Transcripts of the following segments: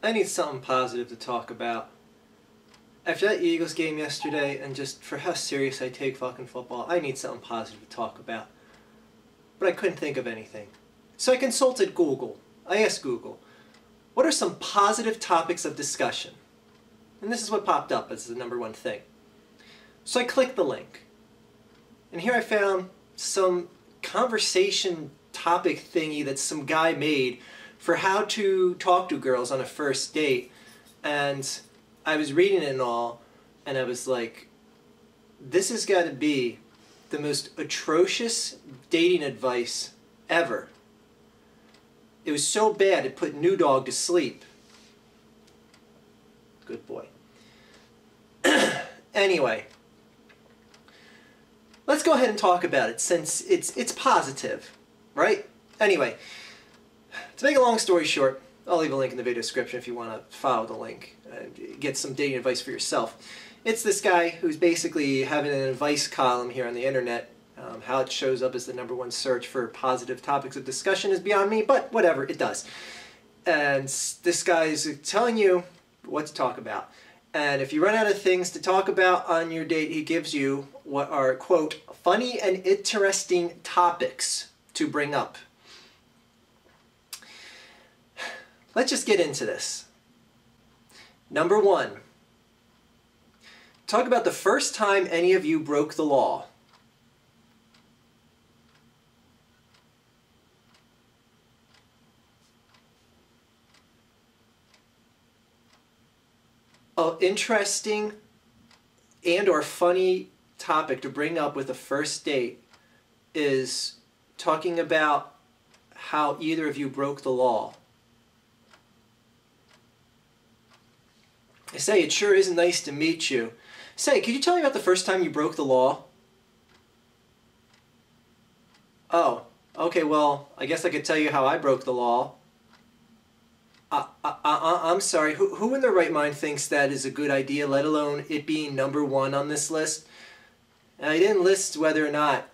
I need something positive to talk about. After that Eagles game yesterday, and just for how serious I take fucking football, I need something positive to talk about. But I couldn't think of anything. So I consulted Google. I asked Google, what are some positive topics of discussion? And this is what popped up as the #1 thing. So I clicked the link. And here I found some conversation topic thingy that some guy made for how to talk to girls on a first date. And I was reading it and all, and I was like, this has got to be the most atrocious dating advice ever. It was so bad it put New Dog to sleep. Good boy. Anyway, let's go ahead and talk about it since it's positive, right? Anyway, to make a long story short, I'll leave a link in the video description if you want to follow the link and get some dating advice for yourself. It's this guy who's basically having an advice column here on the internet. How it shows up as the #1 search for positive topics of discussion is beyond me, but whatever, it does. And this guy's telling you what to talk about. And if you run out of things to talk about on your date, he gives you what are, quote, funny and interesting topics to bring up. Let's just get into this. #1, talk about the first time any of you broke the law. An interesting and or funny topic to bring up with a first date is talking about how either of you broke the law. I say, it sure is nice to meet you. Say, could you tell me about the first time you broke the law? Oh, okay, well, I guess I could tell you how I broke the law. I'm sorry, who in their right mind thinks that is a good idea, let alone it being #1 on this list? And I didn't list whether or not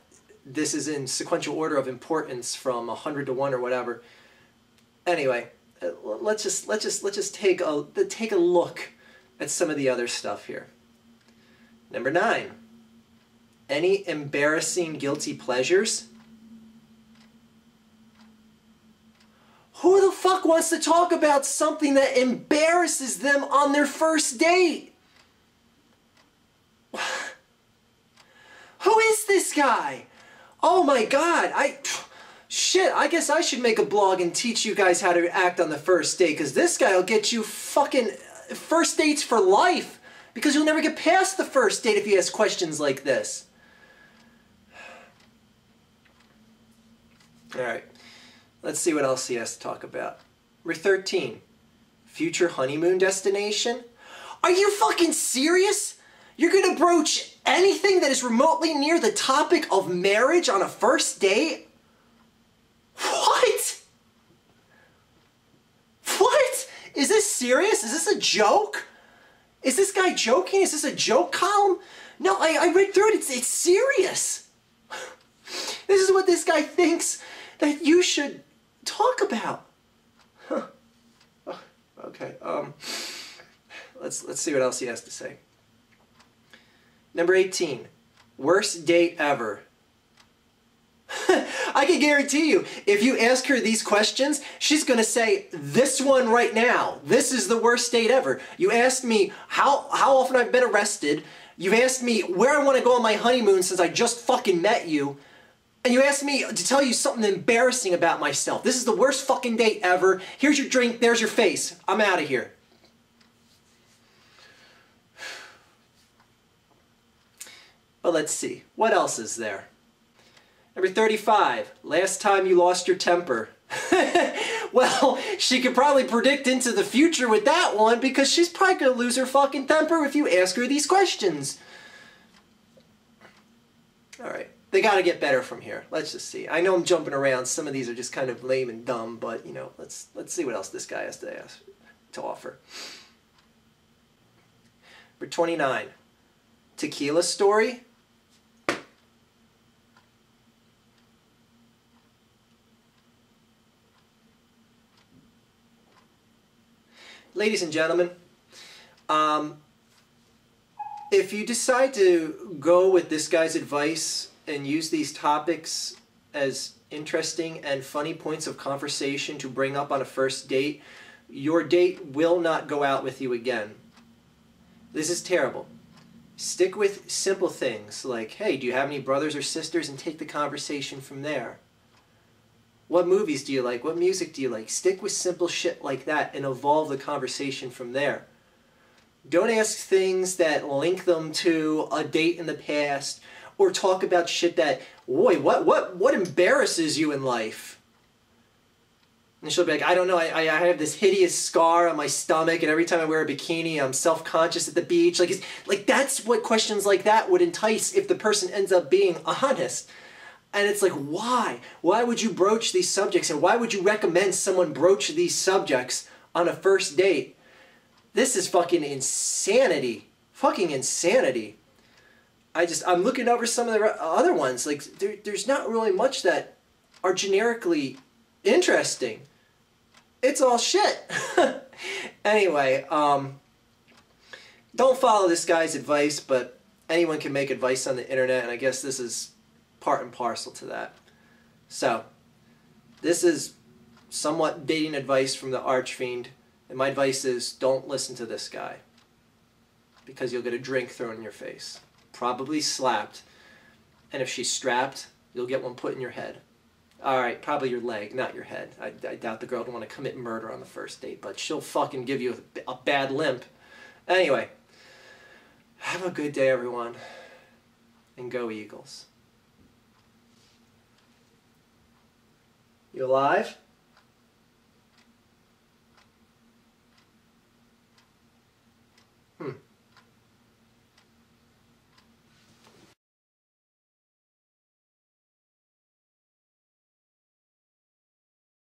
this is in sequential order of importance from 100 to 1 or whatever. Anyway, let's just take a look at some of the other stuff here. #9, any embarrassing guilty pleasures? Who the fuck wants to talk about something that embarrasses them on their first date? Who is this guy? Oh my god, shit, I guess I should make a blog and teach you guys how to act on the first date, because this guy will get you fucking first dates for life, because you'll never get past the first date if you ask questions like this. Alright. Let's see what else he has to talk about. #13, future honeymoon destination? Are you fucking serious? You're gonna broach anything that is remotely near the topic of marriage on a first date? What? What? Is this serious? Is this a joke? Is this guy joking? Is this a joke column? No, I read through it. It's serious. This is what this guy thinks that you should talk about. Huh. Oh, okay. Let's see what else he has to say. #18, worst date ever. I can guarantee you, if you ask her these questions, she's gonna say this one right now. This is the worst date ever. You asked me how often I've been arrested. You've asked me where I want to go on my honeymoon since I just fucking met you. And you asked me to tell you something embarrassing about myself. This is the worst fucking date ever. Here's your drink, there's your face. I'm out of here. But let's see. What else is there? #35, last time you lost your temper. Well, she could probably predict into the future with that one, because she's probably going to lose her fucking temper if you ask her these questions. Alright. They got to get better from here. Let's just see. I know I'm jumping around. Some of these are just kind of lame and dumb, but, you know, let's see what else this guy has to offer. #29, Tequila story? ladies and gentlemen, if you decide to go with this guy's advice and use these topics as interesting and funny points of conversation to bring up on a first date, your date will not go out with you again. This is terrible. Stick with simple things like, hey, do you have any brothers or sisters? And take the conversation from there. What movies do you like? What music do you like? Stick with simple shit like that and evolve the conversation from there. Don't ask things that link them to a date in the past, or talk about shit that, boy, what embarrasses you in life? And she'll be like, I don't know, I have this hideous scar on my stomach, and every time I wear a bikini, I'm self-conscious at the beach. Like that's what questions like that would entice if the person ends up being honest. And it's like, why? Why would you broach these subjects, and why would you recommend someone broach these subjects on a first date? This is fucking insanity. Fucking insanity. I'm looking over some of the other ones. Like, there's not really much that are generically interesting. It's all shit. Anyway, don't follow this guy's advice, but anyone can make advice on the internet, and I guess this is part and parcel to that. So, this is somewhat dating advice from the Archfiend, and my advice is don't listen to this guy, because you'll get a drink thrown in your face. Probably slapped, and if she's strapped, you'll get one put in your head. Alright, probably your leg, not your head. I doubt the girl would want to commit murder on the first date, but she'll fucking give you a bad limp. Anyway, have a good day, everyone, and go Eagles. You alive?